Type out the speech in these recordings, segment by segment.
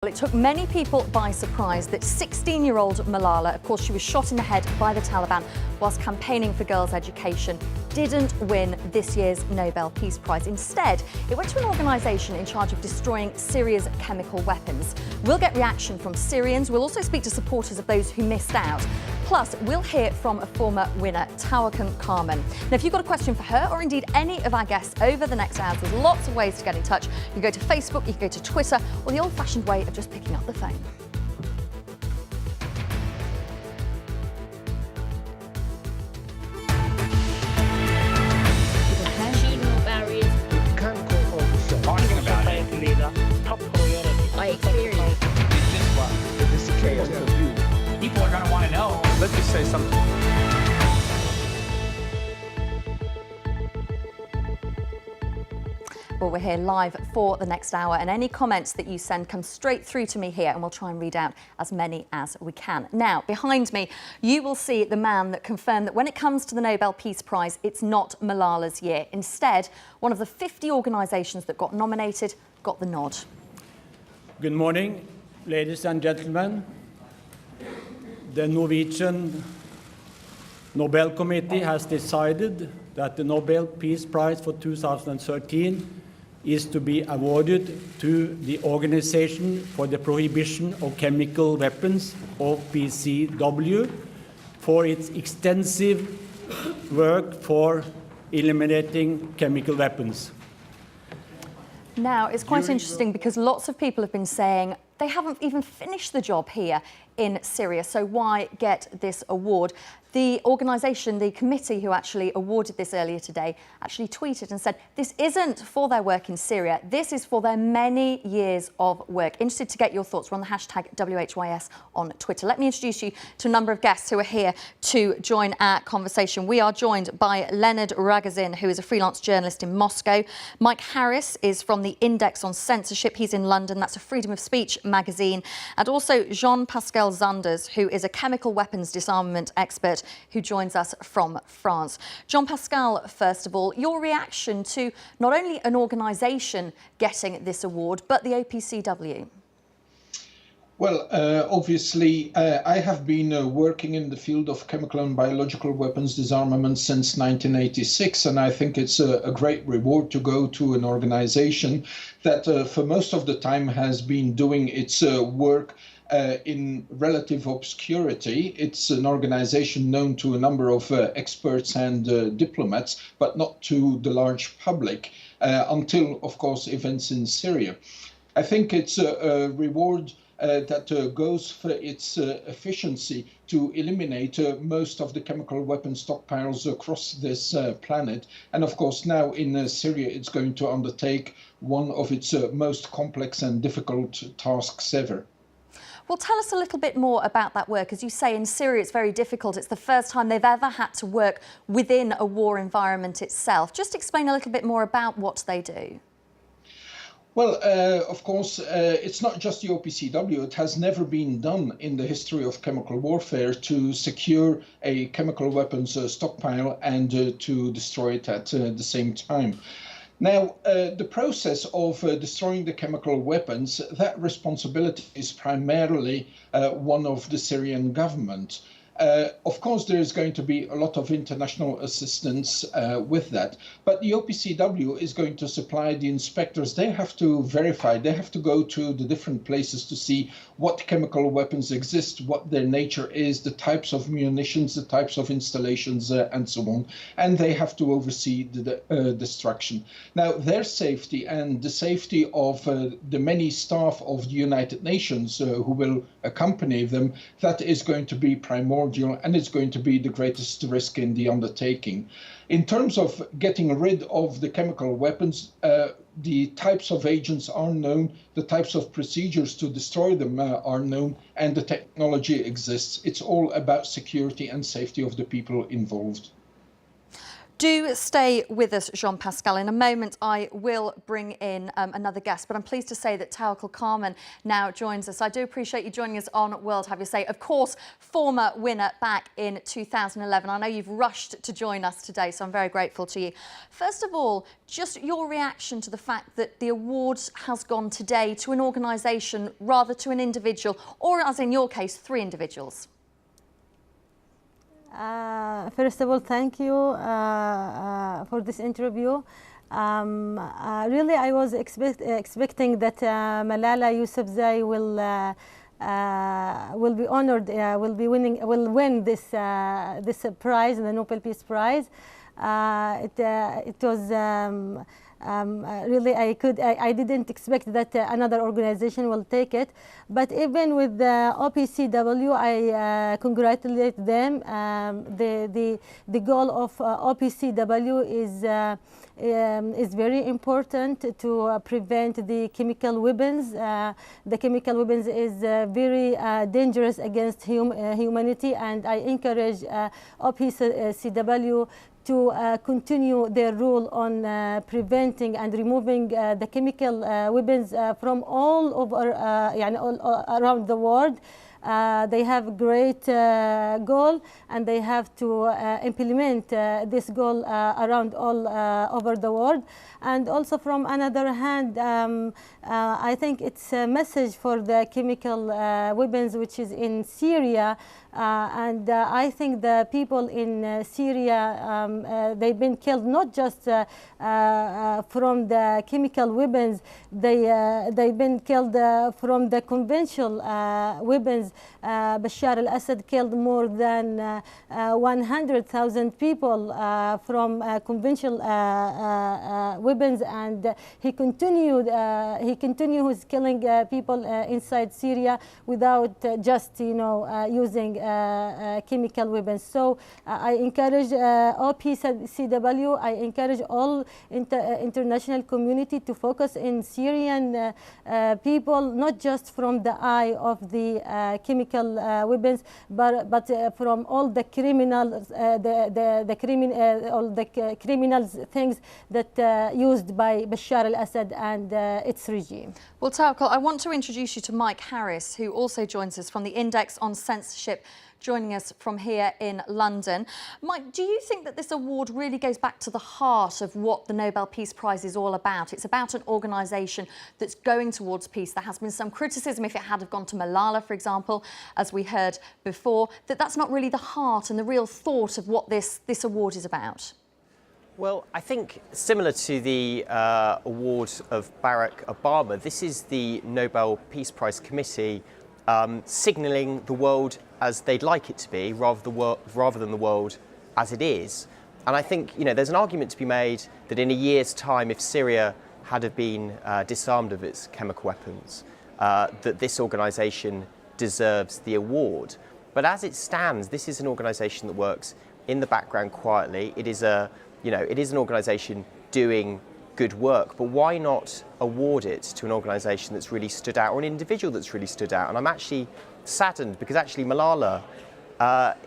Well, it took many people by surprise that 16-year-old Malala, of course she was shot in the head by the Taliban whilst campaigning for girls' education, didn't win this year's Nobel Peace Prize. Instead, it went to an organisation in charge of destroying Syria's chemical weapons. We'll get reaction from Syrians. We'll also speak to supporters of those who missed out. Plus, we'll hear from a former winner, Tawakkol Carmen. Now, if you've got a question for her or indeed any of our guests over the next hours, there's lots of ways to get in touch. You can go to Facebook, you can go to Twitter, or the old-fashioned way of just picking up the phone. People are going to want to know. Let me say something. Well, we're here live for the next hour, and any comments that you send come straight through to me here, and we'll try and read out as many as we can. Now, behind me, you will see the man that confirmed that when it comes to the Nobel Peace Prize, it's not Malala's year. Instead, one of the 50 organisations that got nominated got the nod. Good morning, ladies and gentlemen. The Norwegian Nobel Committee has decided that the Nobel Peace Prize for 2013 is to be awarded to the Organization for the Prohibition of Chemical Weapons, OPCW, for its extensive work for eliminating chemical weapons. Now, it's quite interesting because lots of people have been saying they haven't even finished the job here in Syria, so why get this award? The organisation, the committee who actually awarded this earlier today, actually tweeted and said this isn't for their work in Syria, this is for their many years of work. Interested to get your thoughts. We're on the hashtag WHYS on Twitter. Let me introduce you to a number of guests who are here to join our conversation. We are joined by Leonard Ragozin, who is a freelance journalist in Moscow. Mike Harris is from the Index on Censorship. He's in London. That's a freedom of speech magazine. And also Jean-Pascal Zanders, who is a chemical weapons disarmament expert who joins us from France. Jean-Pascal, first of all, your reaction to not only an organisation getting this award, but the OPCW? Well, obviously, I have been working in the field of chemical and biological weapons disarmament since 1986, and I think it's a great reward to go to an organization that for most of the time has been doing its work in relative obscurity. It's an organization known to a number of experts and diplomats, but not to the large public until, of course, events in Syria. I think it's a reward that goes for its efficiency to eliminate most of the chemical weapon stockpiles across this planet. And of course, now in Syria, it's going to undertake one of its most complex and difficult tasks ever. Well, tell us a little bit more about that work. As you say, in Syria, it's very difficult. It's the first time they've ever had to work within a war environment itself. Just explain a little bit more about what they do. Well, of course, it's not just the OPCW. It has never been done in the history of chemical warfare to secure a chemical weapons stockpile and to destroy it at the same time. Now, the process of destroying the chemical weapons, that responsibility is primarily one of the Syrian government. Of course, there is going to be a lot of international assistance with that, but the OPCW is going to supply the inspectors. They have to verify, they have to go to the different places to see what chemical weapons exist, what their nature is, the types of munitions, the types of installations, and so on. And they have to oversee the destruction. Now, their safety and the safety of the many staff of the United Nations who will accompany them, that is going to be primordial, and it's going to be the greatest risk in the undertaking. In terms of getting rid of the chemical weapons, the types of agents are known, the types of procedures to destroy them are known, and the technology exists. It's all about security and safety of the people involved. Do stay with us, Jean-Pascal. In a moment, I will bring in another guest, but I'm pleased to say that Tawakkol Carmen now joins us. I do appreciate you joining us on World Have Your Say. Of course, former winner back in 2011. I know you've rushed to join us today, so I'm very grateful to you. First of all, just your reaction to the fact that the award has gone today to an organisation rather to an individual, or as in your case, 3 individuals. First of all, thank you for this interview. Really, I was expecting that Malala Yousafzai will be honored, will win this prize, the Nobel Peace Prize. It was. Really, I didn't expect that another organization will take it, but even with the OPCW, I congratulate them. The goal of OPCW is very important to prevent the chemical weapons. The chemical weapons is very dangerous against humanity, and I encourage OPCW to continue their role on preventing and removing the chemical weapons from all over, all around the world. They have a great goal, and they have to implement this goal around all over the world. And also, from another hand, I think it's a message for the chemical weapons which is in Syria. And I think the people in Syria, they've been killed not just from the chemical weapons, they've been killed from the conventional weapons. Bashar al-Assad killed more than 100,000 people from conventional weapons, and he continues killing people inside Syria without just using chemical weapons. So I encourage OPCW, I encourage all international community to focus in Syrian people, not just from the eye of the chemical weapons, but from all the criminals, all the criminals things that used by Bashar al-Assad and its regime. Well, Tawakkol, I want to introduce you to Mike Harris, who also joins us from the Index on Censorship, joining us from here in London. Mike, do you think that this award really goes back to the heart of what the Nobel Peace Prize is all about? It's about an organisation that's going towards peace. There has been some criticism, if it had have gone to Malala, for example, as we heard before, that's not really the heart and the real thought of what this award is about. Well, I think similar to the award of Barack Obama, this is the Nobel Peace Prize Committee signalling the world as they'd like it to be, rather than the world as it is. And I think there's an argument to be made that in a year's time, if Syria had have been disarmed of its chemical weapons, that this organisation deserves the award. But as it stands, this is an organisation that works in the background quietly. It is an organisation doing good work, but why not award it to an organisation that's really stood out, or an individual that's really stood out? And I'm actually saddened because actually Malala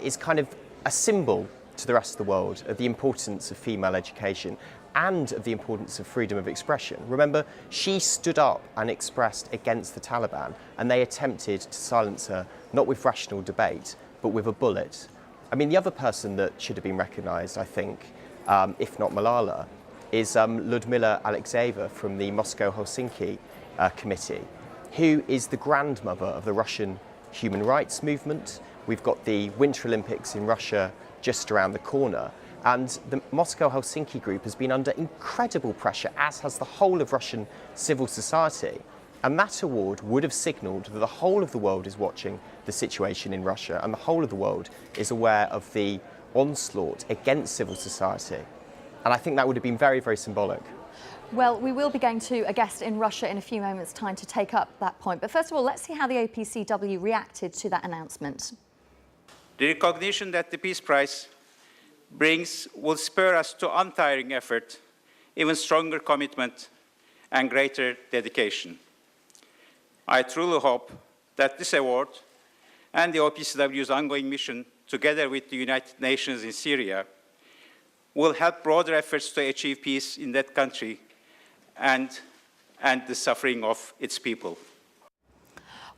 is kind of a symbol to the rest of the world of the importance of female education and of the importance of freedom of expression. Remember, she stood up and expressed against the Taliban, and they attempted to silence her, not with rational debate, but with a bullet. I mean, the other person that should have been recognised, I think, if not Malala, is Ludmila Alexeyeva from the Moscow-Helsinki Committee, who is the grandmother of the Russian human rights movement. We've got the Winter Olympics in Russia just around the corner, and the Moscow-Helsinki group has been under incredible pressure, as has the whole of Russian civil society. And that award would have signalled that the whole of the world is watching the situation in Russia, and the whole of the world is aware of the onslaught against civil society. And I think that would have been very, very symbolic. Well, we will be going to a guest in Russia in a few moments' time to take up that point. But first of all, let's see how the OPCW reacted to that announcement. The recognition that the Peace Prize brings will spur us to untiring effort, even stronger commitment and greater dedication. I truly hope that this award and the OPCW's ongoing mission, together with the United Nations in Syria, will continue to strengthen our cooperation and support the peaceful and democratic transition of Syria. I hope that this award and the OPCW's ongoing mission, together with the United Nations in Syria, will continue to strengthen our cooperation and support the peaceful and democratic transition of Syria. will help broader efforts to achieve peace in that country and the suffering of its people.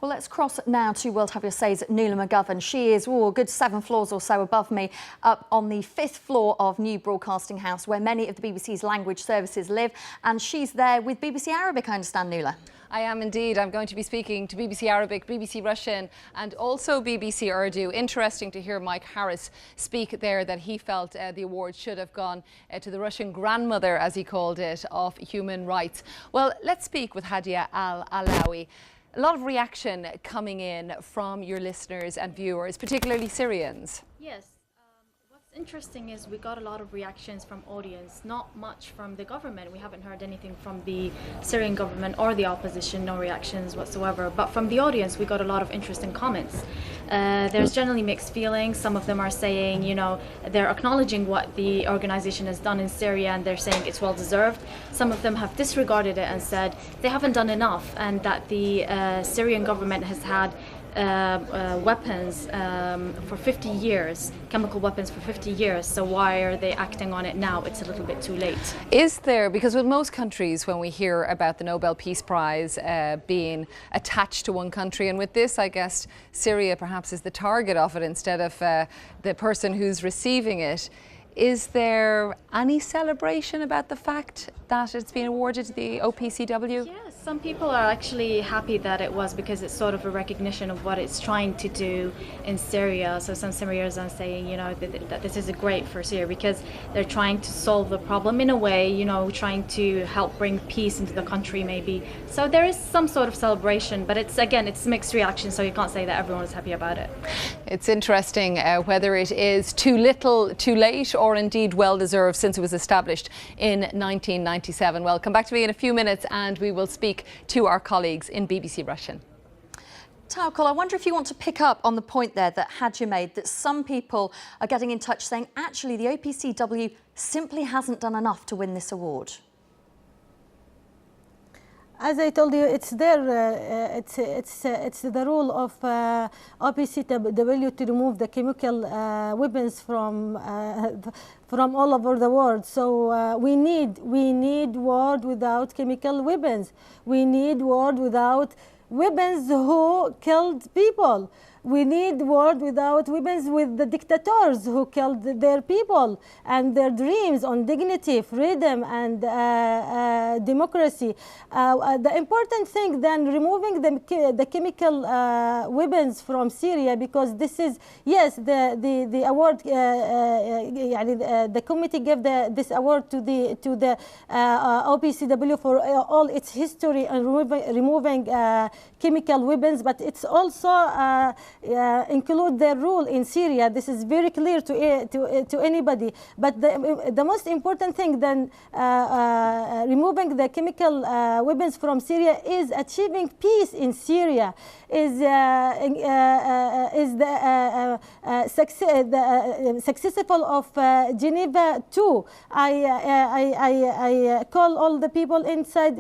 Well, let's cross now to World Have Your Say's Nuala McGovern. She is a good 7 floors or so above me, up on the 5th floor of New Broadcasting House, where many of the BBC's language services live. And she's there with BBC Arabic, I understand, Nuala. I am indeed. I'm going to be speaking to BBC Arabic, BBC Russian and also BBC Urdu. Interesting to hear Mike Harris speak there that he felt the award should have gone to the Russian grandmother, as he called it, of human rights. Well, let's speak with Hadia Al-Alawi. A lot of reaction coming in from your listeners and viewers, particularly Syrians. Yes. What's interesting is we got a lot of reactions from audience, not much from the government. We haven't heard anything from the Syrian government or the opposition, no reactions whatsoever. But from the audience, we got a lot of interesting comments. There's generally mixed feelings. Some of them are saying, you know, they're acknowledging what the organization has done in Syria and they're saying it's well deserved. Some of them have disregarded it and said they haven't done enough and that the Syrian government has had weapons for 50 years, chemical weapons for 50 years, so why are they acting on it now? It's a little bit too late. Is there, because with most countries when we hear about the Nobel Peace Prize being attached to one country, and with this I guess Syria perhaps is the target of it instead of the person who's receiving it, is there any celebration about the fact that it's been awarded to the OPCW? Yes, some people are actually happy that it was because it's sort of a recognition of what it's trying to do in Syria. So some Syrians are saying, you know, that this is great for Syria because they're trying to solve the problem in a way, you know, trying to help bring peace into the country maybe. So there is some sort of celebration, but it's mixed reaction, so you can't say that everyone is happy about it. It's interesting whether it is too little, too late, or indeed well-deserved since it was established in 1997. Well, come back to me in a few minutes and we will speak to our colleagues in BBC Russian. Taukul, I wonder if you want to pick up on the point there that Hadia made, that some people are getting in touch saying actually the OPCW simply hasn't done enough to win this award. As I told you, it's the rule of OPCW to remove the chemical weapons from all over the world. So we need world without chemical weapons. We need world without weapons who killed people. We need world without weapons with the dictators who killed their people and their dreams on dignity, freedom and democracy. The important thing then removing the chemical weapons from Syria, because this is, yes, the award, the committee gave this award to the OPCW for all its history and removing chemical weapons, but it's also include their rule in Syria. This is very clear to anybody. But the most important thing then removing the chemical weapons from Syria is achieving peace in Syria. Is the successful of Geneva II. I call all the people inside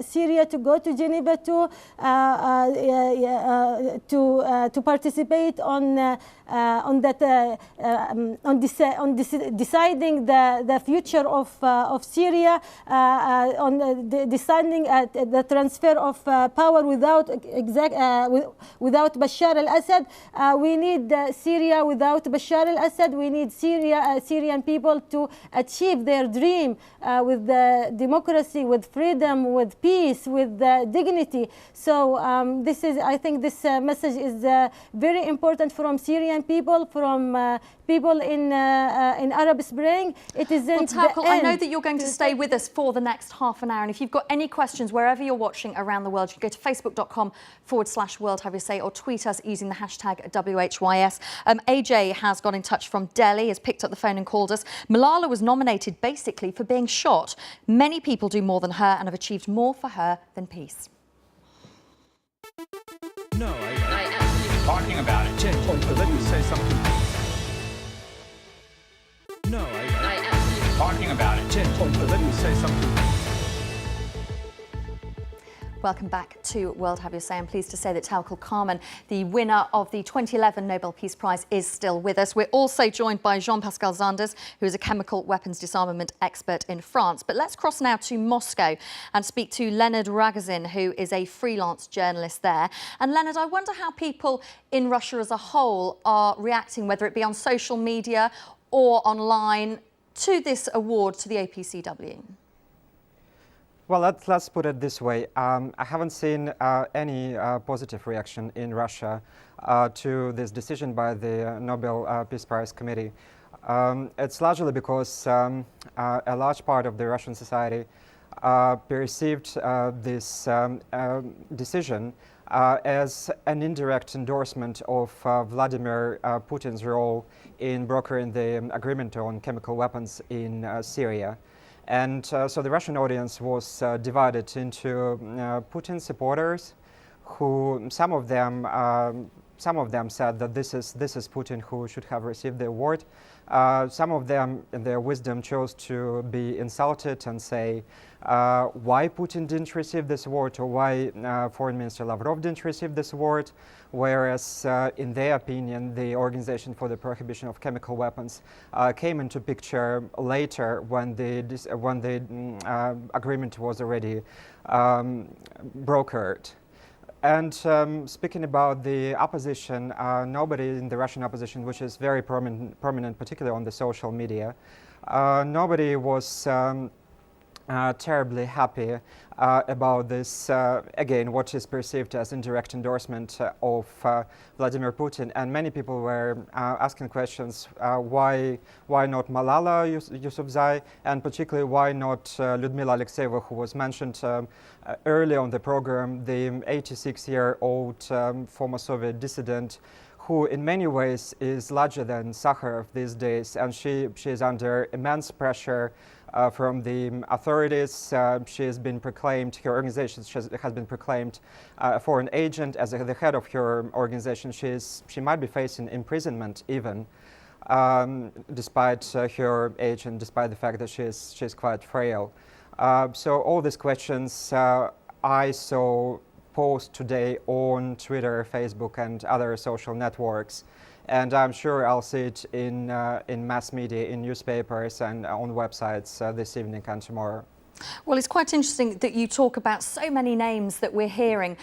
Syria to go to Geneva II to participate on deciding the future of Syria, on deciding the transfer of power without Bashar al-Assad. We need Syria without Bashar al-Assad. We need Syrian people to achieve their dream with the democracy, with freedom, with peace, with dignity. So this is, I think, this message is very important from Syrian people, from people in Arab Spring. It isn't well, Taukul, I know that you're going to stay with us for the next half an hour, and if you've got any questions wherever you're watching around the world, you can go to facebook.com/World Have Your Say or tweet us using the hashtag WHYS. AJ has got in touch from Delhi, has picked up the phone and called us. Malala was nominated basically for being shot. Many people do more than her and have achieved more for her than peace. No, I am talking about it. Let me say something. No, I am talking about it. Let me say something. Welcome back to World Have Your Say. I'm pleased to say that Tawakkol Karman, the winner of the 2011 Nobel Peace Prize, is still with us. We're also joined by Jean-Pascal Zanders, who is a chemical weapons disarmament expert in France. But let's cross now to Moscow and speak to Leonard Ragozin, who is a freelance journalist there. And Leonard, I wonder how people in Russia as a whole are reacting, whether it be on social media or online, to this award to the OPCW. Well, let's put it this way. I haven't seen any positive reaction in Russia to this decision by the Nobel Peace Prize Committee. It's largely because a large part of the Russian society perceived this decision as an indirect endorsement of Vladimir Putin's role in brokering the agreement on chemical weapons in Syria. And so the Russian audience was divided into Putin supporters, who some of them said that this is Putin who should have received the award. Some of them, in their wisdom, chose to be insulted and say why Putin didn't receive this award, or why Foreign Minister Lavrov didn't receive this award, whereas in their opinion the Organization for the Prohibition of Chemical Weapons came into picture later when the agreement was already brokered. And speaking about the opposition, nobody in the Russian opposition, which is very prominent, particularly on the social media, nobody was terribly happy about this, again, what is perceived as indirect endorsement of Vladimir Putin. And many people were asking questions, why not Malala Yousafzai, and particularly why not Lyudmila Alexeyeva, who was mentioned early on the program, the 86-year-old former Soviet dissident, who in many ways is larger than Sakharov these days, and she is under immense pressure from the authorities. She has been proclaimed, her organization has been proclaimed a foreign agent. As the head of her organization, she might be facing imprisonment even, despite her age and despite the fact that she's quite frail. So all these questions I saw posed today on Twitter, Facebook, and other social networks. And I'm sure I'll see it in mass media, in newspapers and on websites this evening and tomorrow. Well, it's quite interesting that you talk about so many names that we're hearing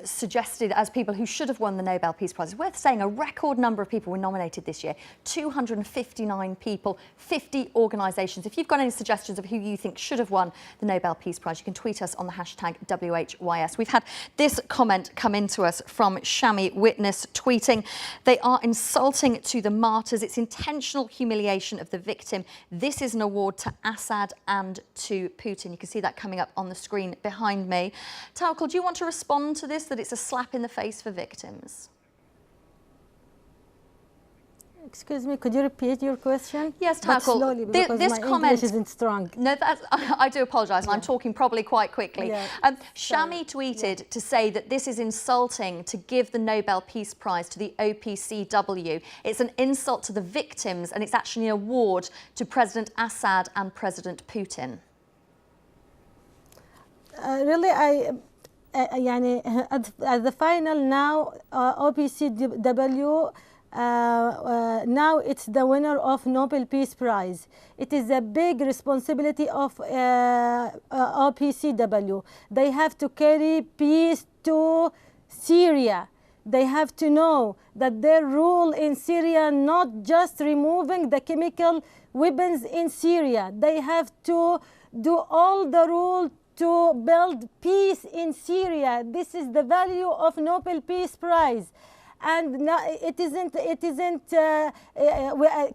suggested as people who should have won the Nobel Peace Prize. It's worth saying a record number of people were nominated this year, 259 people, 50 organisations. If you've got any suggestions of who you think should have won the Nobel Peace Prize, you can tweet us on the hashtag WHYS. We've had this comment come into us from Shami Witness tweeting, "They are insulting to the martyrs. It's intentional humiliation of the victim. This is an award to Assad and to Putin." You can see that coming up on the screen behind me. Tawakkol, do you want to respond to this, that it's a slap in the face for victims? Excuse me, could you repeat your question? Yes, But Tawakkol. slowly, because This my comment English isn't strong. No, I do apologise, and I'm talking probably quite quickly. Yeah, Shami tweeted to say that this is insulting to give the Nobel Peace Prize to the OPCW. It's an insult to the victims, and it's actually an award to President Assad and President Putin. Really, at the final now, OPCW, now it's the winner of Nobel Peace Prize. It is a big responsibility of OPCW. They have to carry peace to Syria. They have to know that their role in Syria, not just removing the chemical weapons in Syria. They have to do all the role to build peace in Syria. This is the value of Nobel Peace Prize. And no, it isn't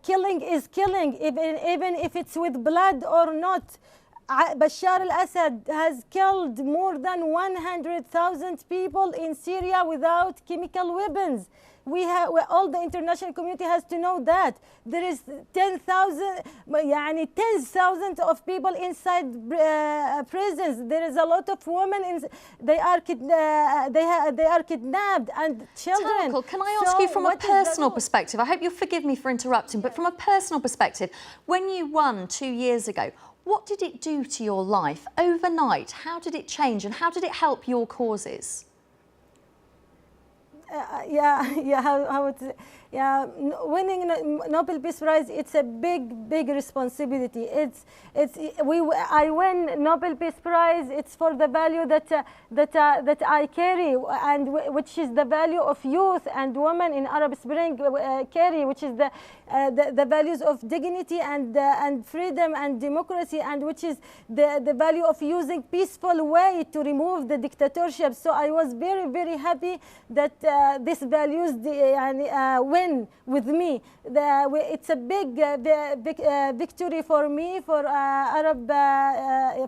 killing is killing, even if it's with blood or not. Bashar al-Assad has killed more than 100,000 people in Syria without chemical weapons. All the international community has to know that. There is 10,000 of people inside prisons. There is a lot of women, they are kidnapped, and children. Tawakkol, can I ask you from a personal perspective? I hope you'll forgive me for interrupting, but from a personal perspective, when you won 2 years ago, What did it do to your life overnight? How did it change and how did it help your causes? Winning Nobel Peace Prize, it's a big responsibility. I win Nobel Peace Prize. It's for the value that I carry, and which is the value of youth and women in Arab Spring carry, which is the values of dignity and freedom and democracy, and which is the value of using peaceful way to remove the dictatorship. So I was very happy that these values win with me. It's a big victory for me, for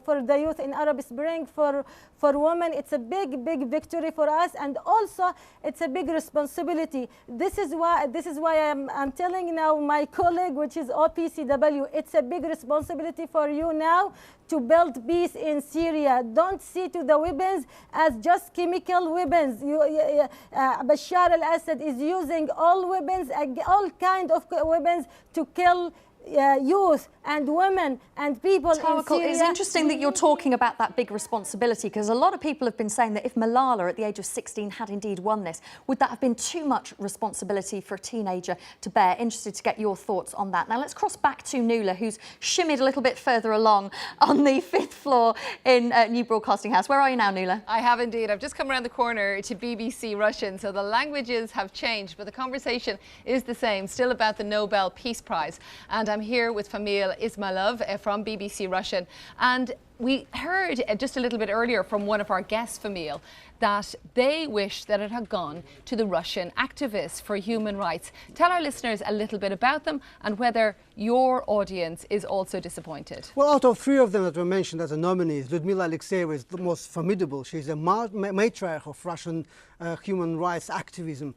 for the youth in Arab Spring, for women. It's a big victory for us, and also it's a big responsibility. This is why I'm telling now my colleague, which is OPCW, it's a big responsibility for you now to build peace in Syria. Don't see to the weapons as just chemical weapons. Bashar al-Assad is using all weapons, all kind of weapons to kill youth and women and people in Syria. It's interesting that you're talking about that big responsibility, because a lot of people have been saying that if Malala at the age of 16 had indeed won this, would that have been too much responsibility for a teenager to bear? Interested to get your thoughts on that. Now let's cross back to Nuala, who's shimmied a little bit further along on the 5th floor in New Broadcasting House. Where are you now, Nuala? I have indeed. I've just come around the corner to BBC Russian, so the languages have changed, but the conversation is the same, still about the Nobel Peace Prize. And I'm here with Famil Ismailov from BBC Russian. And we heard just a little bit earlier from one of our guests, Famil, that they wish that it had gone to the Russian activists for human rights. Tell our listeners a little bit about them and whether your audience is also disappointed. Well, out of 3 of them that were mentioned as a nominees, Lyudmila Alexeyeva is the most formidable. She's a matriarch of Russian human rights activism.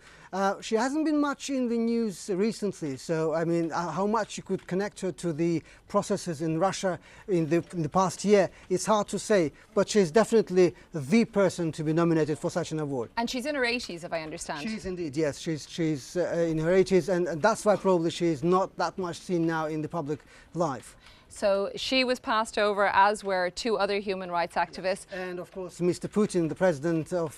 She hasn't been much in the news recently, so I mean, how much you could connect her to the processes in Russia in the past year, it's hard to say, but she's definitely the person to be nominated for such an award. And she's in her 80s, if I understand. She's indeed, yes. She's in her 80s, and that's why probably she's not that much seen now in the public life. So she was passed over, as were 2 other human rights activists. And of course, Mr. Putin, the president of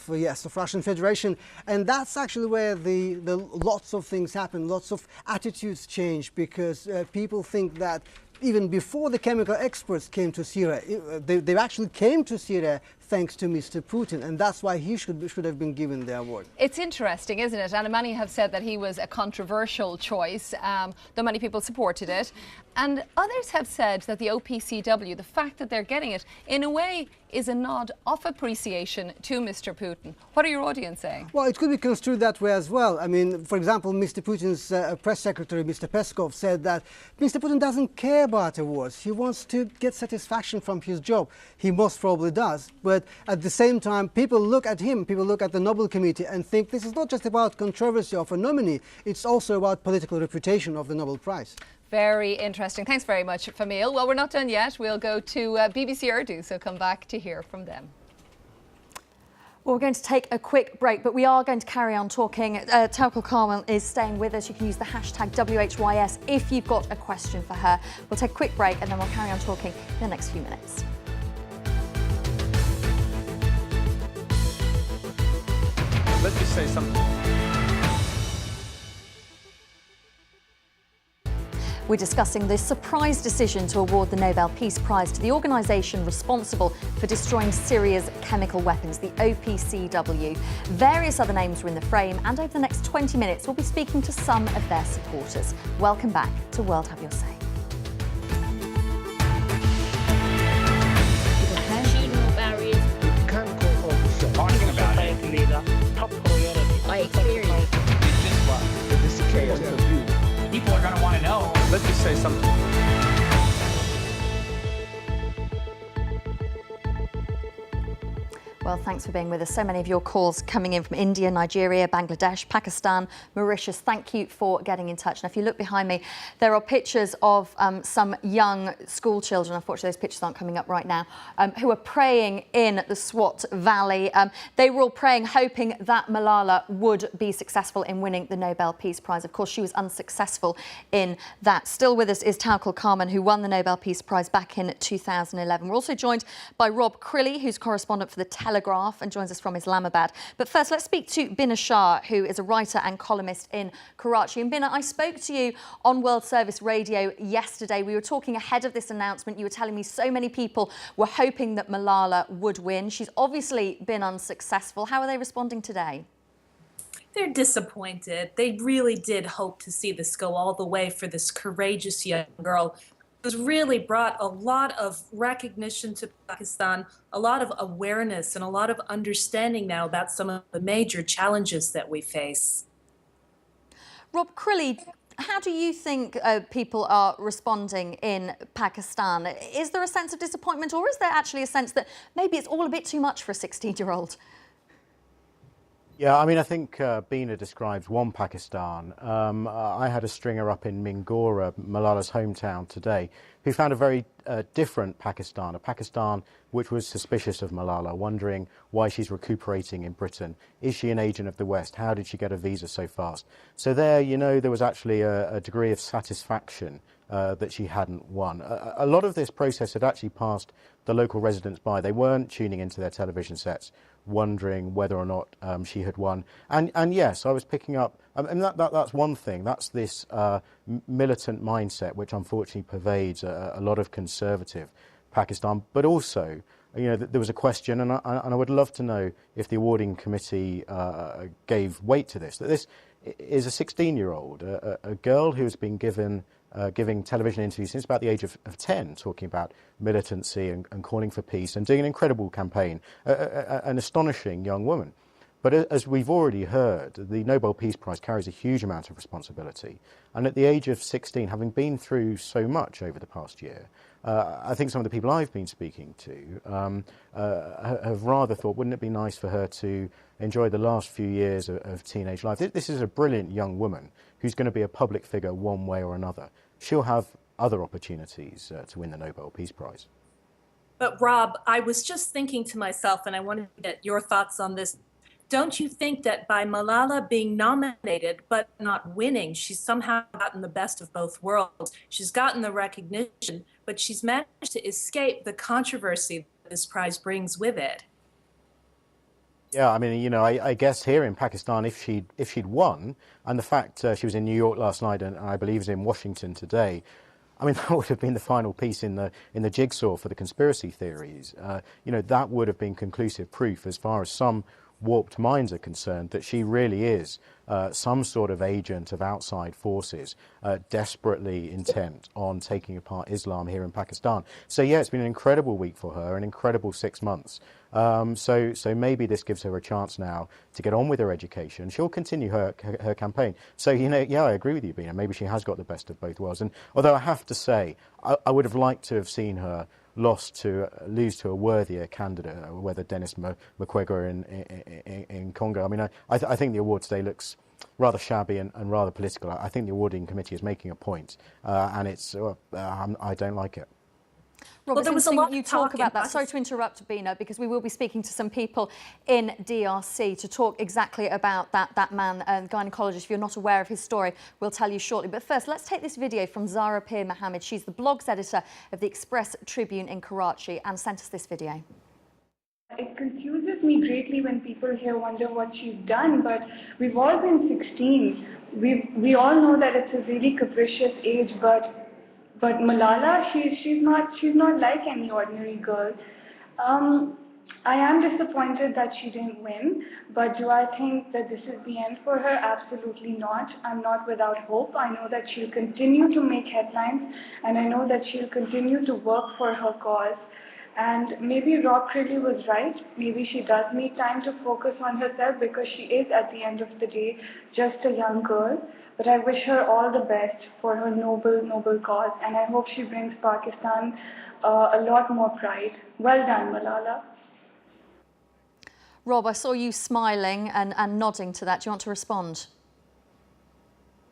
Russian Federation. And that's actually where the lots of things happen, lots of attitudes change, because people think that even before the chemical experts came to Syria, they actually came to Syria thanks to Mr. Putin, and that's why he should have been given the award. It's interesting, isn't it? And many have said that he was a controversial choice, though many people supported it. And others have said that the OPCW, the fact that they're getting it, in a way, is a nod of appreciation to Mr. Putin. What are your audience saying? Well, it could be construed that way as well. I mean, for example, Mr. Putin's press secretary, Mr. Peskov, said that Mr. Putin doesn't care about awards. He wants to get satisfaction from his job. He most probably does. But at the same time, people look at him, people look at the Nobel Committee and think this is not just about controversy of a nominee, it's also about political reputation of the Nobel Prize. Very interesting. Thanks very much, Famil. Well, we're not done yet. We'll go to BBC Urdu, so come back to hear from them. Well, we're going to take a quick break, but we are going to carry on talking. Tawakkol Carmel is staying with us. You can use the hashtag WHYS if you've got a question for her. We'll take a quick break and then we'll carry on talking in the next few minutes. Let's just say something. We're discussing the surprise decision to award the Nobel Peace Prize to the organisation responsible for destroying Syria's chemical weapons, the OPCW. Various other names were in the frame, and over the next 20 minutes, we'll be speaking to some of their supporters. Welcome back to World Have Your Say. Talking about it. I experienced. This is chaos. People are going to want to know. Let's just say something. Well, thanks for being with us. So many of your calls coming in from India, Nigeria, Bangladesh, Pakistan, Mauritius. Thank you for getting in touch. Now, if you look behind me, there are pictures of some young school children. Unfortunately, those pictures aren't coming up right now, who are praying in the Swat Valley. They were all praying, hoping that Malala would be successful in winning the Nobel Peace Prize. Of course, she was unsuccessful in that. Still with us is Tawakkol Karman, who won the Nobel Peace Prize back in 2011. We're also joined by Rob Crilly, who's correspondent for The Telegraph and joins us from Islamabad. But first, let's speak to Bina Shah, who is a writer and columnist in Karachi. And Bina, I spoke to you on World Service Radio yesterday. We were talking ahead of this announcement. You were telling me so many people were hoping that Malala would win. She's obviously been unsuccessful. How are they responding today? They're disappointed. They really did hope to see this go all the way for this courageous young girl who's really brought a lot of recognition to Pakistan, a lot of awareness and a lot of understanding now about some of the major challenges that we face. Rob Crilly, how do you think people are responding in Pakistan? Is there a sense of disappointment, or is there actually a sense that maybe it's all a bit too much for a 16-year-old? Yeah, I mean, I think Bina describes one Pakistan. I had a stringer up in Mingora, Malala's hometown today, who found a very different Pakistan, a Pakistan which was suspicious of Malala, wondering why she's recuperating in Britain. Is she an agent of the West? How did she get a visa so fast? So there, you know, there was actually a degree of satisfaction that she hadn't won. A lot of this process had actually passed the local residents by. They weren't tuning into their television sets, wondering whether or not she had won. And yes, I was picking up, and that's one thing. That's this militant mindset which unfortunately pervades a lot of conservative Pakistan. But also, you know, there was a question, and I would love to know if the awarding committee gave weight to this, that this is a 16-year-old, a girl who has been giving television interviews since about the age of 10, talking about militancy and calling for peace and doing an incredible campaign, an astonishing young woman. But as we've already heard, the Nobel Peace Prize carries a huge amount of responsibility. And at the age of 16, having been through so much over the past year, I think some of the people I've been speaking to have rather thought, wouldn't it be nice for her to enjoy the last few years of teenage life? This is a brilliant young woman who's going to be a public figure one way or another. She'll have other opportunities to win the Nobel Peace Prize. But Rob, I was just thinking to myself, and I wanted to get your thoughts on this. Don't you think that by Malala being nominated but not winning, she's somehow gotten the best of both worlds? She's gotten the recognition, but she's managed to escape the controversy that this prize brings with it. Yeah, I mean, you know, I guess here in Pakistan, if she'd won, and the fact she was in New York last night and I believe is in Washington today, I mean, that would have been the final piece in the jigsaw for the conspiracy theories. You know, that would have been conclusive proof, as far as some warped minds are concerned, that she really is some sort of agent of outside forces desperately intent on taking apart Islam here in Pakistan. So yeah, it's been an incredible week for her, an incredible 6 months. So maybe this gives her a chance now to get on with her education. She'll continue her campaign. So, you know, yeah, I agree with you, Bina. Maybe she has got the best of both worlds. And although I have to say, I would have liked to have seen her lose to a worthier candidate, whether Denis Mukwege in Congo. I mean, I think the award today looks rather shabby and rather political. I think the awarding committee is making a point, and it's I don't like it. Robert, there was a lot you talk about that. Sorry to interrupt, Bina, because we will be speaking to some people in DRC to talk exactly about that man, gynecologist. If you're not aware of his story, we'll tell you shortly. But first, let's take this video from Zara Pir Mohammed. She's the blogs editor of the Express Tribune in Karachi and sent us this video. It confuses me greatly when people here wonder what she's done, but we've all been 16. We all know that it's a really capricious age, but Malala, she's not like any ordinary girl. I am disappointed that she didn't win, but do I think that this is the end for her? Absolutely not. I'm not without hope. I know that she'll continue to make headlines, and I know that she'll continue to work for her cause. And maybe Rob Crilly was right. Maybe she does need time to focus on herself, because she is, at the end of the day, just a young girl. But I wish her all the best for her noble cause, and I hope she brings Pakistan a lot more pride. Well done, Malala. Rob, I saw you smiling and nodding to that. Do you want to respond?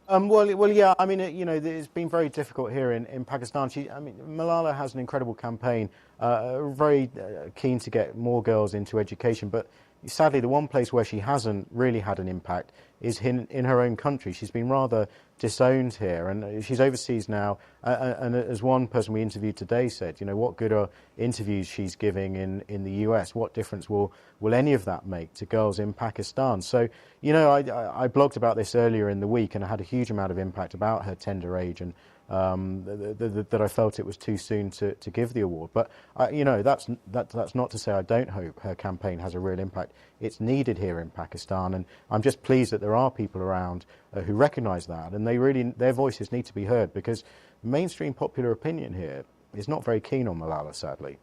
Well, yeah. I mean, it's been very difficult here in Pakistan. Malala has an incredible campaign, very keen to get more girls into education. But sadly, the one place where she hasn't really had an impact is in her own country. She's been rather disowned here, and she's overseas now. And as one person we interviewed today said, what good are interviews she's giving in the US? What difference will any of that make to girls in Pakistan? So, I blogged about this earlier in the week, and I had a huge amount of impact about her tender age and that I felt it was too soon to give the award. But that's not to say I don't hope her campaign has a real impact. It's needed here in Pakistan, and I'm just pleased that there are people around who recognise that, and their voices need to be heard, because mainstream popular opinion here is not very keen on Malala, sadly.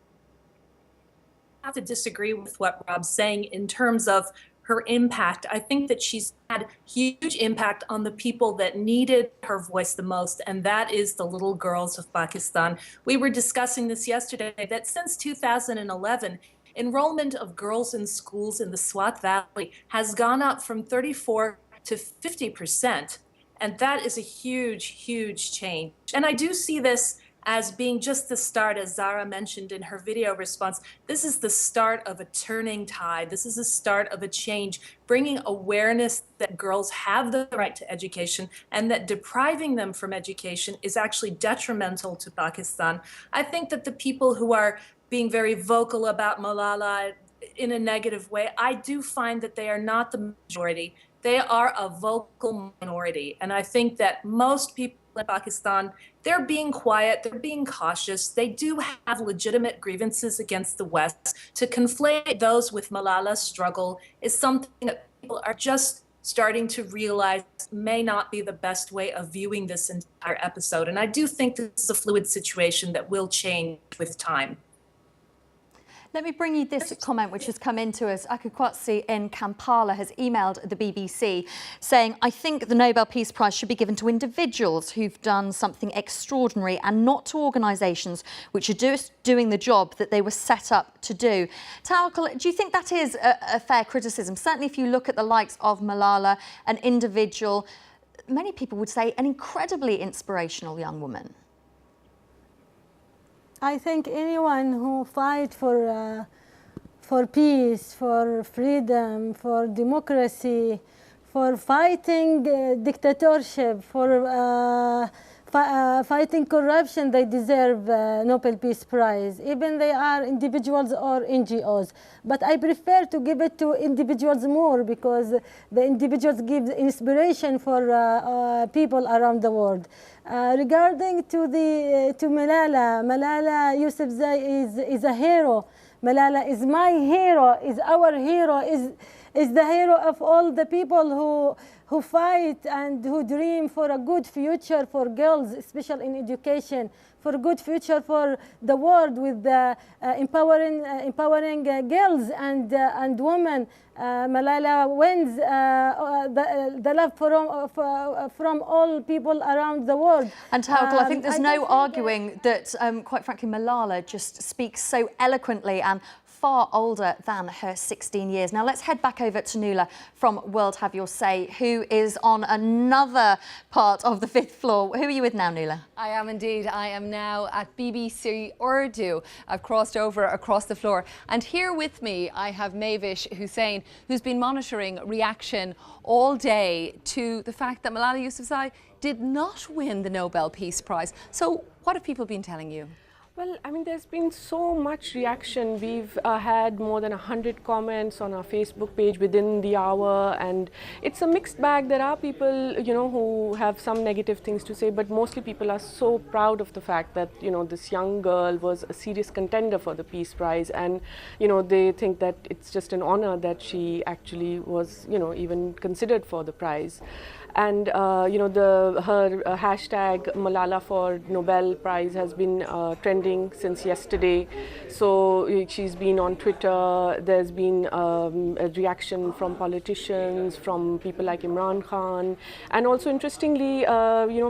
I have to disagree with what Rob's saying in terms of her impact. I think that she's had huge impact on the people that needed her voice the most, and that is the little girls of Pakistan. We were discussing this yesterday, that since 2011, enrollment of girls in schools in the Swat Valley has gone up from 34 to 50%. And that is a huge, huge change. And I do see this as being just the start, as Zara mentioned in her video response. This is the start of a turning tide. This is the start of a change, bringing awareness that girls have the right to education and that depriving them from education is actually detrimental to Pakistan. I think that the people who are being very vocal about Malala in a negative way, I do find that they are not the majority. They are a vocal minority. And I think that most people in Pakistan, they're being quiet, they're being cautious. They do have legitimate grievances against the West. To conflate those with Malala's struggle is something that people are just starting to realize may not be the best way of viewing this entire episode. And I do think this is a fluid situation that will change with time. Let me bring you this comment which has come into us. Akukwatsi in Kampala has emailed the BBC saying, I think the Nobel Peace Prize should be given to individuals who've done something extraordinary and not to organisations which are just doing the job that they were set up to do. Tawakkol, do you think that is a fair criticism? Certainly if you look at the likes of Malala, an individual, many people would say an incredibly inspirational young woman. I think anyone who fight for peace, for freedom, for democracy, for fighting dictatorship, for fighting corruption, they deserve Nobel Peace Prize, even they are individuals or NGOs. But I prefer to give it to individuals more, because the individuals give inspiration for people around the world. Regarding to Malala Yousafzai is a hero. Malala is my hero, is our hero, is the hero of all the people who fight and who dream for a good future for girls, especially in education, for a good future for the world, with empowering girls and women. Malala wins the love from all people around the world. And Tawakkol, I think there's no arguing that, quite frankly, Malala just speaks so eloquently and far older than her 16 years. Now let's head back over to Nuala from World Have Your Say, who is on another part of the 5th floor. Who are you with now, Nuala? I am indeed. I am now at BBC Urdu. I've crossed over across the floor. And here with me, I have Mavish Hussain, who's been monitoring reaction all day to the fact that Malala Yousafzai did not win the Nobel Peace Prize. So what have people been telling you? Well, I mean, there's been so much reaction. We've had more than 100 comments on our Facebook page within the hour, and it's a mixed bag. There are people, who have some negative things to say, but mostly people are so proud of the fact that, this young girl was a serious contender for the Peace Prize, and, they think that it's just an honor that she actually was, even considered for the prize. And her hashtag Malala for Nobel Prize has been trending trending since yesterday. So she's been on Twitter. There's been a reaction from politicians, from people like Imran Khan, and also interestingly,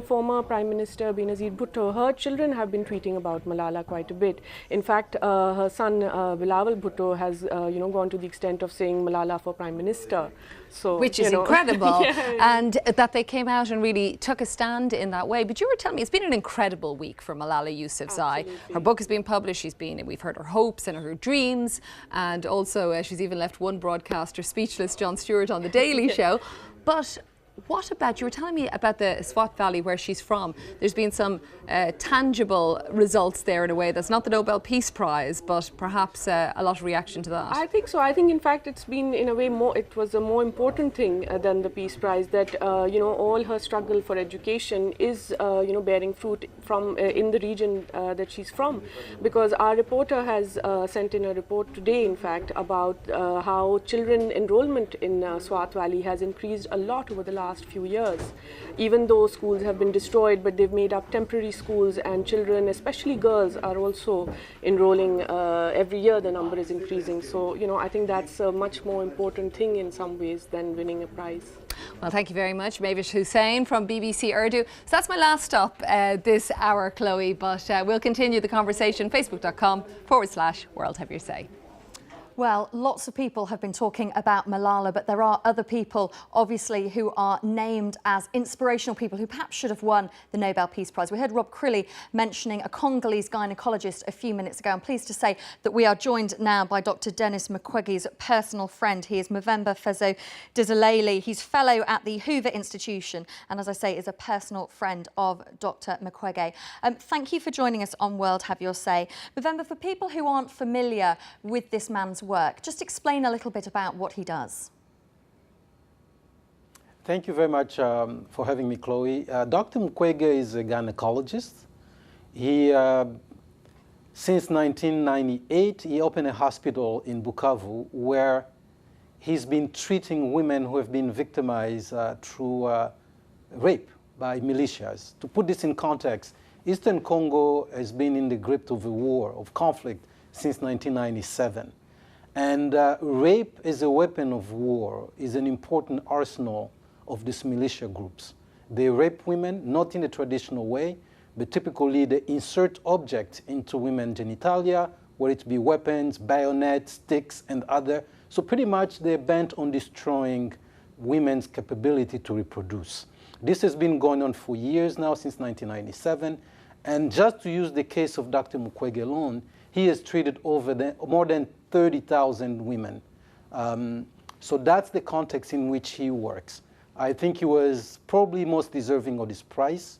former Prime Minister Benazir Bhutto. Her children have been tweeting about Malala quite a bit. In fact, her son Bilawal Bhutto has gone to the extent of saying Malala for Prime Minister. So, which is incredible, yeah. And that they came out and really took a stand in that way. But you were telling me it's been an incredible week for Malala Yousafzai. Absolutely. Her book has been published. We've heard her hopes and her dreams, and also she's even left one broadcaster speechless, Jon Stewart, on the Daily Show. But what about, you were telling me about the Swat Valley where she's from. There's been some tangible results there in a way that's not the Nobel Peace Prize, but perhaps a lot of reaction to that. I think so. I think in fact it's been in a way it was a more important thing than the Peace Prize, that all her struggle for education is bearing fruit from in the region that she's from, because our reporter has sent in a report today in fact about how children enrollment in Swat Valley has increased a lot over the last few years. Even though schools have been destroyed, but they've made up temporary schools, and children, especially girls, are also enrolling every year. The number is increasing. So, I think that's a much more important thing in some ways than winning a prize. Well, thank you very much, Mavish Hussain from BBC Urdu. So that's my last stop this hour, Chloe, but we'll continue the conversation, facebook.com/World Have Your Say. Well, lots of people have been talking about Malala, but there are other people, obviously, who are named as inspirational people who perhaps should have won the Nobel Peace Prize. We heard Rob Crilly mentioning a Congolese gynecologist a few minutes ago. I'm pleased to say that we are joined now by Dr. Denis Mukwege's personal friend. He is Movember Fezo Dizaleli. He's fellow at the Hoover Institution and, as I say, is a personal friend of Dr. Mukwege. Thank you for joining us on World Have Your Say. Movember, for people who aren't familiar with this man's work, just explain a little bit about what he does. Thank you very much for having me, Chloe. Dr. Mukwege is a gynecologist. He, since 1998, he opened a hospital in Bukavu where he's been treating women who have been victimized through rape by militias. To put this in context, Eastern Congo has been in the grip of a war, of conflict, since 1997. And rape as a weapon of war is an important arsenal of these militia groups. They rape women, not in a traditional way, but typically they insert objects into women's genitalia, whether it be weapons, bayonets, sticks, and other. So pretty much they're bent on destroying women's capability to reproduce. This has been going on for years now, since 1997. And just to use the case of Dr. Mukwege alone, he has treated more than 30,000 women. So that's the context in which he works. I think he was probably most deserving of this prize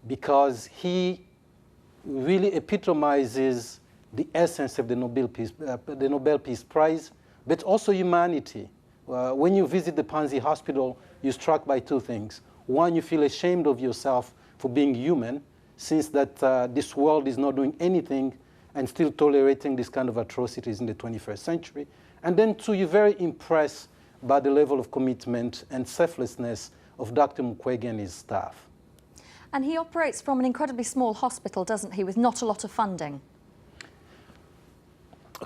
because he really epitomizes the essence of the Nobel Peace Prize, but also humanity. When you visit the Panzi Hospital, you're struck by two things. One, you feel ashamed of yourself for being human, since that this world is not doing anything and still tolerating this kind of atrocities in the 21st century. And then two, you're very impressed by the level of commitment and selflessness of Dr. Mukwege and his staff. And he operates from an incredibly small hospital, doesn't he, with not a lot of funding?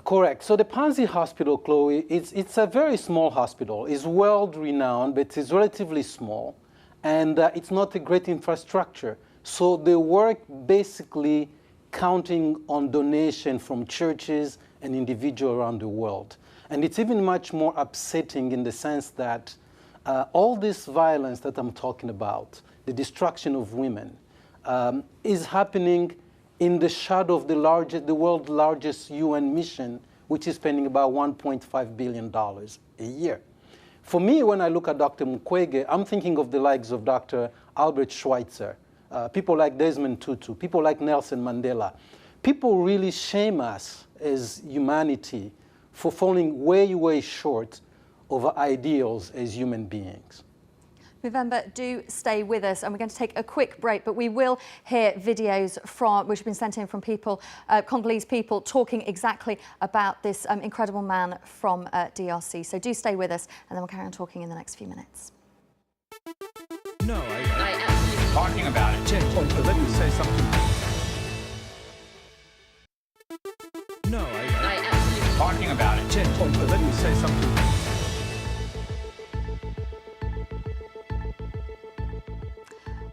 Correct. So the Panzi Hospital, Chloe, it's a very small hospital. It's world-renowned, but it's relatively small. And it's not a great infrastructure. So they work basically counting on donation from churches and individuals around the world. And it's even much more upsetting in the sense that all this violence that I'm talking about, the destruction of women, is happening in the shadow of the world's largest UN mission, which is spending about $1.5 billion a year. For me, when I look at Dr. Mukwege, I'm thinking of the likes of Dr. Albert Schweitzer, people like Desmond Tutu, people like Nelson Mandela. People really shame us as humanity for falling way, way short of our ideals as human beings. Movember, do stay with us, and we're going to take a quick break, but we will hear videos which have been sent in from people, Congolese people, talking exactly about this incredible man from DRC. So do stay with us, and then we'll carry on talking in the next few minutes. No, I am talking about it. Let me say something. say something.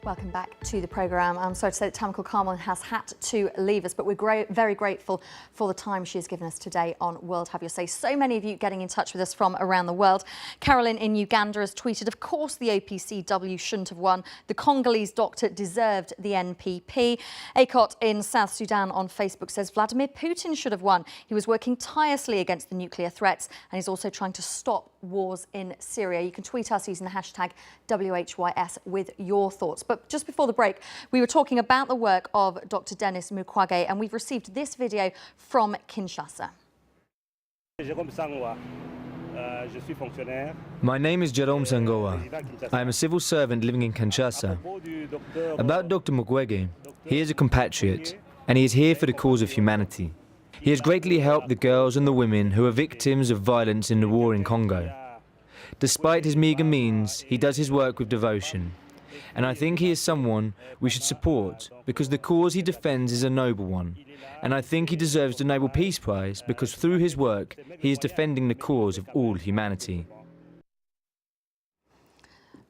Welcome back to the programme. I'm sorry to say that Tamikal Carmel has had to leave us, but we're very grateful for the time she has given us today on World Have Your Say. So many of you getting in touch with us from around the world. Carolyn in Uganda has tweeted, of course the OPCW shouldn't have won. The Congolese doctor deserved the NPP. Akot in South Sudan on Facebook says Vladimir Putin should have won. He was working tirelessly against the nuclear threats and he's also trying to stop wars in Syria. You can tweet us using the hashtag WHYS with your thoughts. But just before the break, we were talking about the work of Dr. Denis Mukwege, and we've received this video from Kinshasa. My name is Jerome Sangoa. I am a civil servant living in Kinshasa. About Dr. Mukwege, he is a compatriot, and he is here for the cause of humanity. He has greatly helped the girls and the women who are victims of violence in the war in Congo. Despite his meagre means, he does his work with devotion. And I think he is someone we should support because the cause he defends is a noble one. And I think he deserves the Nobel Peace Prize because through his work, he is defending the cause of all humanity.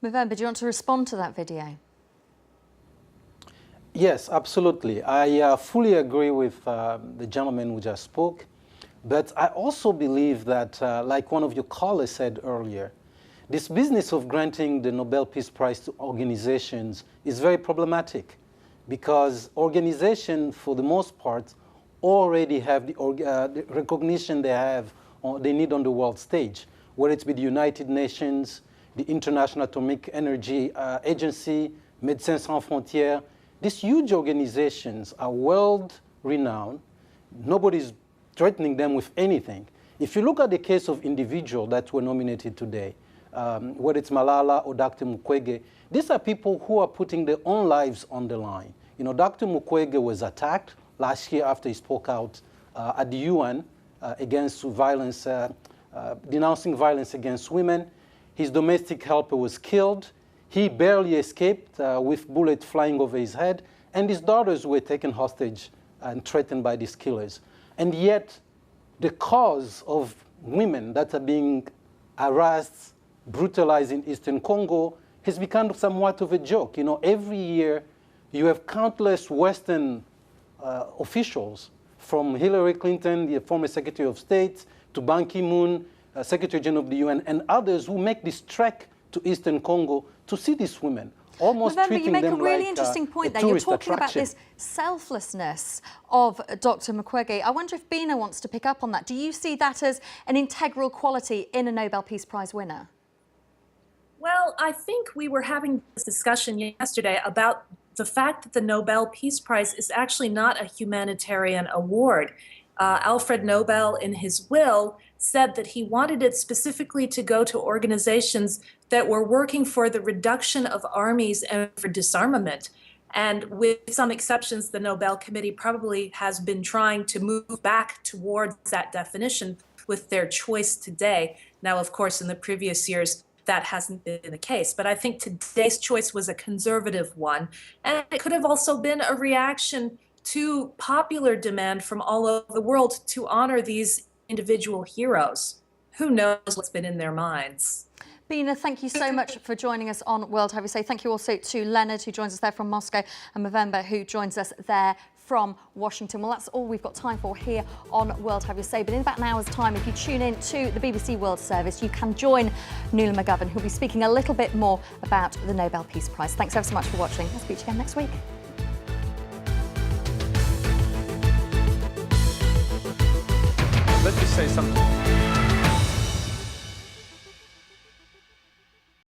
Movember, do you want to respond to that video? Yes, absolutely. I fully agree with the gentleman who just spoke. But I also believe that, like one of your callers said earlier, this business of granting the Nobel Peace Prize to organizations is very problematic because organizations, for the most part, already have the recognition they need on the world stage, whether it's with the United Nations, the International Atomic Energy Agency, Médecins Sans Frontières. These huge organizations are world-renowned. Nobody's threatening them with anything. If you look at the case of individuals that were nominated today, whether it's Malala or Dr. Mukwege, these are people who are putting their own lives on the line. You know, Dr. Mukwege was attacked last year after he spoke out at the UN against violence, denouncing violence against women. His domestic helper was killed. He barely escaped with bullets flying over his head, and his daughters were taken hostage and threatened by these killers. And yet, the cause of women that are being harassed, brutalized in Eastern Congo has become somewhat of a joke. You know, every year you have countless Western officials, from Hillary Clinton, the former Secretary of State, to Ban Ki-moon, Secretary General of the UN, and others who make this trek to Eastern Congo to see these women. Almost November, treating you make them a really like interesting point a there. You're tourist talking about attraction. this selflessness of Dr. Mukwege. I wonder if Bina wants to pick up on that. Do you see that as an integral quality in a Nobel Peace Prize winner? Well, I think we were having this discussion yesterday about the fact that the Nobel Peace Prize is actually not a humanitarian award. Alfred Nobel, in his will, said that he wanted it specifically to go to organizations that were working for the reduction of armies and for disarmament. And with some exceptions, the Nobel Committee probably has been trying to move back towards that definition with their choice today. Now, of course, in the previous years, that hasn't been the case. But I think today's choice was a conservative one. And it could have also been a reaction to popular demand from all over the world to honor these individual heroes. Who knows what's been in their minds? Bina, thank you so much for joining us on World Have You Say. Thank you also to Leonard, who joins us there from Moscow, and Movember, who joins us there from Washington. Well, that's all we've got time for here on World Have You Say. But in about an hour's time, if you tune in to the BBC World Service, you can join Nuala McGovern, who'll be speaking a little bit more about the Nobel Peace Prize. Thanks ever so much for watching. I'll speak to you again next week. Let me say something.